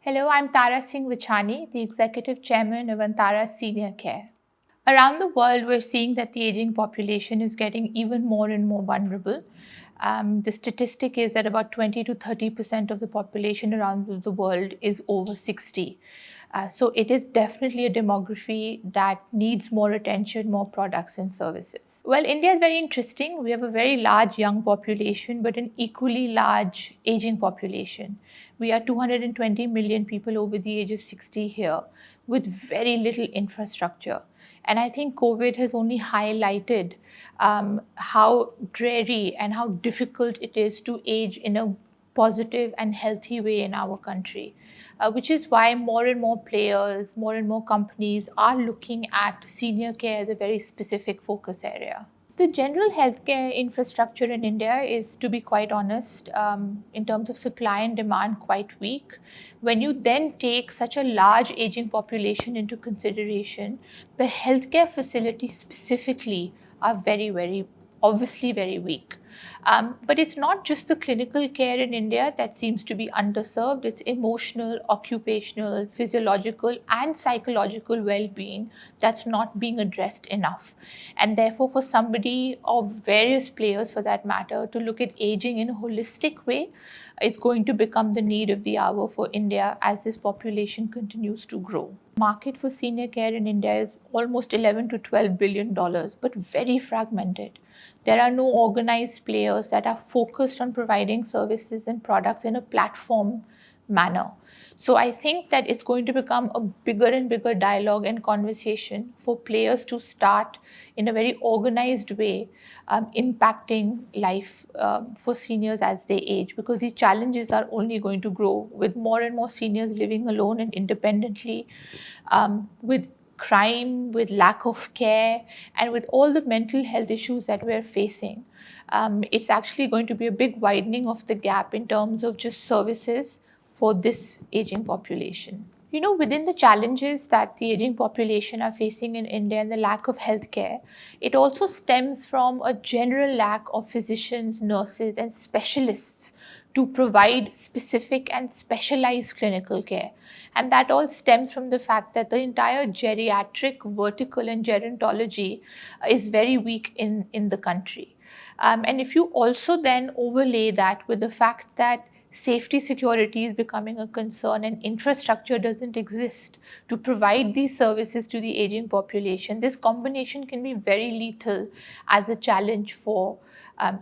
Hello, I'm Tara Singh Vachani, the Executive Chairman of Antara Senior Care. Around the world, we're seeing that the aging population is getting even more and more vulnerable. The statistic is that about 20 to 30% of the population around the world is over 60. So it is definitely a demography that needs more attention, more products and services. Well, India is very interesting. We have a very large young population, but an equally large aging population. We are 220 million people over the age of 60 here with very little infrastructure. And I think COVID has only highlighted how dreary and how difficult it is to age in a positive and healthy way in our country, which is why more and more players, more and more companies are looking at senior care as a very specific focus area. The general healthcare infrastructure in India is, to be quite honest, in terms of supply and demand, quite weak. When you then take such a large aging population into consideration, the healthcare facilities specifically are very obviously very weak. But it's not just the clinical care in India that seems to be underserved. It's emotional, occupational, physiological, and psychological well-being that's not being addressed enough. And therefore, for somebody or various players for that matter to look at aging in a holistic way, is going to become the need of the hour for India as this population continues to grow. Market for senior care in India is almost 11 to 12 billion dollars, but very fragmented. There are no organized players that are focused on providing services and products in a platform manner. So I think that it's going to become a bigger and bigger dialogue and conversation for players to start in a very organized way, impacting life for seniors as they age, because the challenges are only going to grow with more and more seniors living alone and independently, with crime, with lack of care, and with all the mental health issues that we're facing. It's actually going to be a big widening of the gap in terms of just services for this aging population. You know, within the challenges that the aging population are facing in India and the lack of healthcare, it also stems from a general lack of physicians, nurses, and specialists to provide specific and specialized clinical care. And that all stems from the fact that the entire geriatric vertical and gerontology is very weak in the country. And if you also then overlay that with the fact that safety security is becoming a concern and infrastructure doesn't exist to provide these services to the aging population, this combination can be very lethal as a challenge for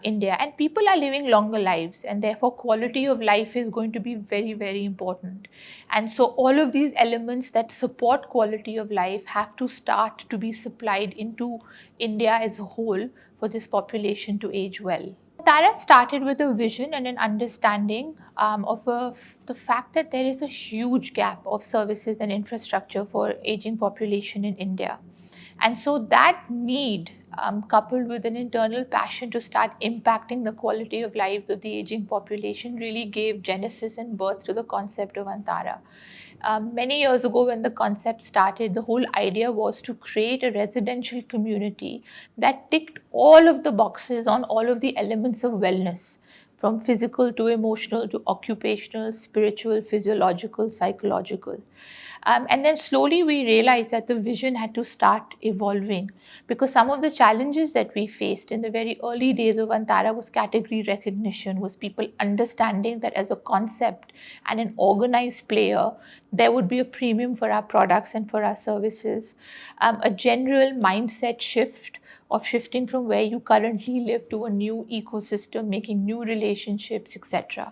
India. And people are living longer lives, and therefore quality of life is going to be very important. And so all of these elements that support quality of life have to start to be supplied into India as a whole for this population to age well. Tara started with a vision and an understanding of the fact that there is a huge gap of services and infrastructure for aging population in India. And so that need, coupled with an internal passion to start impacting the quality of lives of the aging population, really gave genesis and birth to the concept of Antara. Many years ago, when the concept started, the whole idea was to create a residential community that ticked all of the boxes on all of the elements of wellness, from physical to emotional to occupational, spiritual, physiological, psychological. And then slowly we realized that the vision had to start evolving, because some of the challenges that we faced in the very early days of Antara was category recognition, was people understanding that as a concept and an organized player, there would be a premium for our products and for our services. A general mindset shift of shifting from where you currently live to a new ecosystem, making new relationships, etc.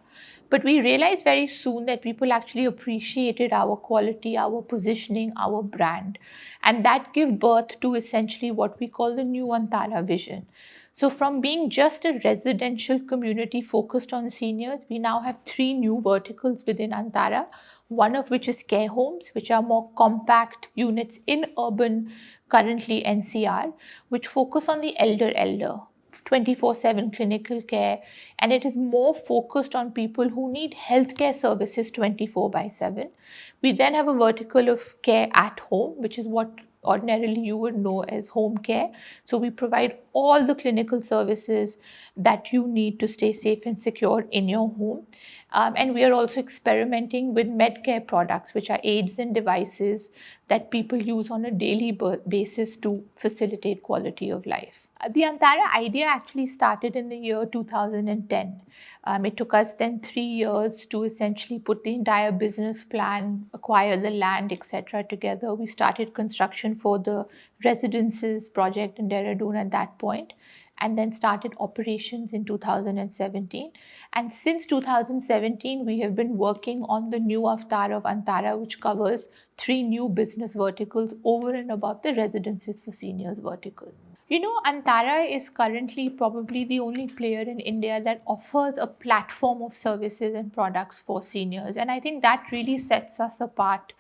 But we realized very soon that people actually appreciated our quality, our positioning, our brand. And that gave birth to essentially what we call the new Antara vision. So from being just a residential community focused on seniors, we now have 3 new verticals within Antara, one of which is care homes, which are more compact units in urban, currently NCR, which focus on the elder, 24/7 clinical care, and it is more focused on people who need healthcare services 24/7. We then have a vertical of care at home, which is what ordinarily you would know as home care. So we provide all the clinical services that you need to stay safe and secure in your home. And we are also experimenting with Medcare products, which are aids and devices that people use on a daily basis to facilitate quality of life. The Antara idea actually started in the year 2010. It took us then 3 years to essentially put the entire business plan, acquire the land, etc. together. We started construction for the residences project in Dehradun at that point, and then started operations in 2017. And since 2017, we have been working on the new avatar of Antara, which covers 3 new business verticals over and above the residences for seniors vertical. You know, Antara is currently probably the only player in India that offers a platform of services and products for seniors. And I think that really sets us apart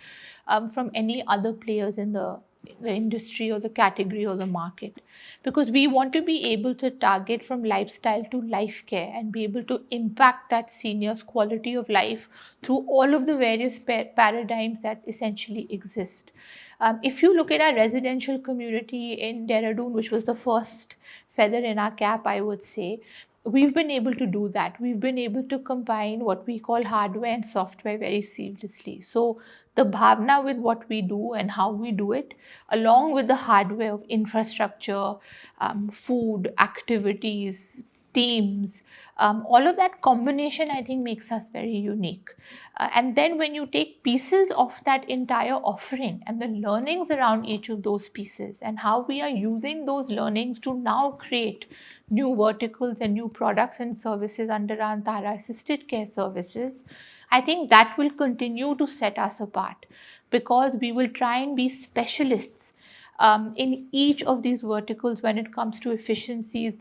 from any other players in the industry or the category or the market, because we want to be able to target from lifestyle to life care and be able to impact that senior's quality of life through all of the various paradigms that essentially exist. If you look at our residential community in Dehradun, which was the first feather in our cap, I would say, we've been able to do that. We've been able to combine what we call hardware and software very seamlessly. So the bhavna with what we do and how we do it, along with the hardware of infrastructure, food, activities, teams, all of that combination, I think, makes us very unique. And then when you take pieces of that entire offering and the learnings around each of those pieces and how we are using those learnings to now create new verticals and new products and services under our Antara assisted care services, I think that will continue to set us apart, because we will try and be specialists in each of these verticals when it comes to efficiencies,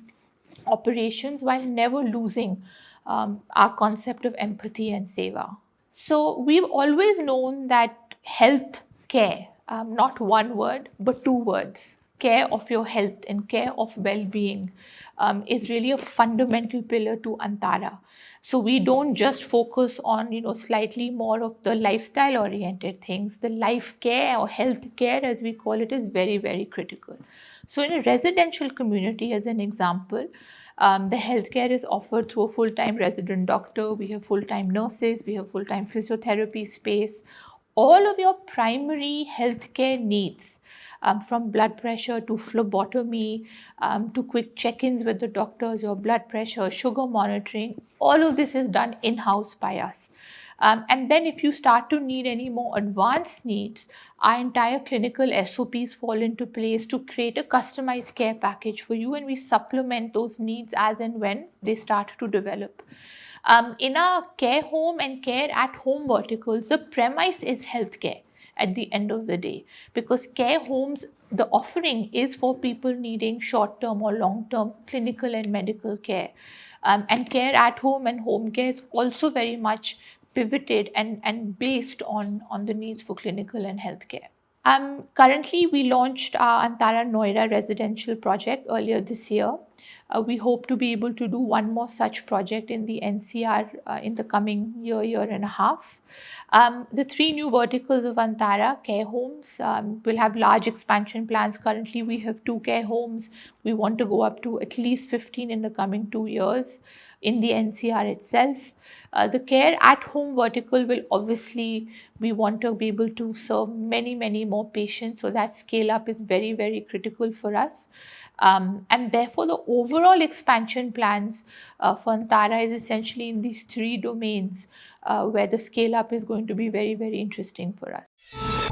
operations, while never losing our concept of empathy and seva. So we've always known that health care, not one word, but 2 words, care of your health and care of well-being, is really a fundamental pillar to Antara. So we don't just focus on, slightly more of the lifestyle-oriented things. The life care or health care, as we call it, is very, very critical. So in a residential community, as an example, the healthcare is offered through a full-time resident doctor. We have full-time nurses. We have full-time physiotherapy space. All of your primary healthcare needs, from blood pressure to phlebotomy, to quick check-ins with the doctors, your blood pressure, sugar monitoring, all of this is done in-house by us. And then if you start to need any more advanced needs, our entire clinical SOPs fall into place to create a customized care package for you, and we supplement those needs as and when they start to develop. In our care home and care at home verticals, the premise is healthcare at the end of the day, because care homes, the offering is for people needing short-term or long-term clinical and medical care. And care at home and home care is also very much pivoted and based on the needs for clinical and healthcare. Currently, we launched our Antara Noida residential project earlier this year. We hope to be able to do one more such project in the NCR in the coming year and a half. The 3 new verticals of Antara, care homes, will have large expansion plans. Currently, we have 2 care homes. We want to go up to at least 15 in the coming 2 years in the NCR itself. The care at home vertical will obviously, we want to be able to serve many, many more patients. So that scale up is very, very critical for us. And therefore, the overall expansion plans for Antara is essentially in these 3 domains where the scale up is going to be very, very interesting for us.